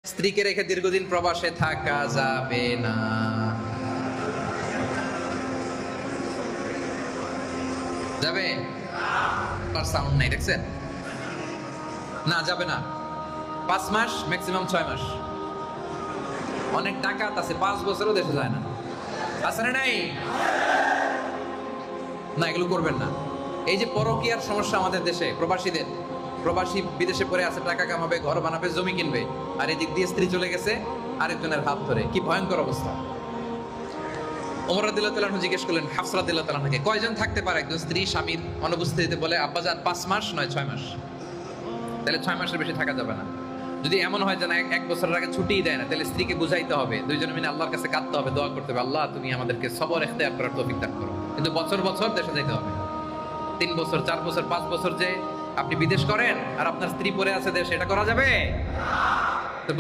স্ত্রীকে রেখে দীর্ঘদিন প্রবাসে থাকা যাবে না। যাবে? আর সাউন্ড নাই, দেখছেন? না, যাবে না। 5 মাস, ম্যাক্সিমাম 6 মাস। অনেক টাকা আছে, 5 বছরও দেশে যায় না। আছে না নাই? না, এগুলো করবেন না। এই যে পরকীয়ার সমস্যা আমাদের দেশে, প্রবাসী বিদেশে পড়ে আছে, টাকা কামাবে, ঘর বানাবে, জমি কিনবে, আর এদিক দিয়ে স্ত্রী চলে গেছে আরেকজনের হাত ধরে। কি ভয়ঙ্কর অবস্থা! ওমর রাদিয়াল্লাহু তাআলা জিজ্ঞেস করলেন হাফসা রাদিয়াল্লাহু তাআলাকে, কয়জন থাকতে পারে একজন স্ত্রী স্বামীর অনুপস্থিতিতে? বলে, আব্বাজান 5 মাস নয় 6 মাস। তাহলে 6 মাসের বেশি থাকা যাবে না। যদি এমন হয় যে না, 1 বছরের আগে ছুটিই দেয় না, তাহলে স্ত্রীকে বুঝাইতে হবে, দুইজনে মিলে আল্লাহর কাছে কাঁদতে হবে, দোয়া করতে হবে, আল্লাহ তুমি আমাদেরকে সবর ইখতিয়ার করার তৌফিক দান করো। কিন্তু বছর বছর দেশে যাইতে হবে। 3 বছর, 4 বছর, 5 বছর যে আপনি বিদেশ করেন আর আপনার স্ত্রী পড়ে আছে দেশে, এটা করা যাবে? তো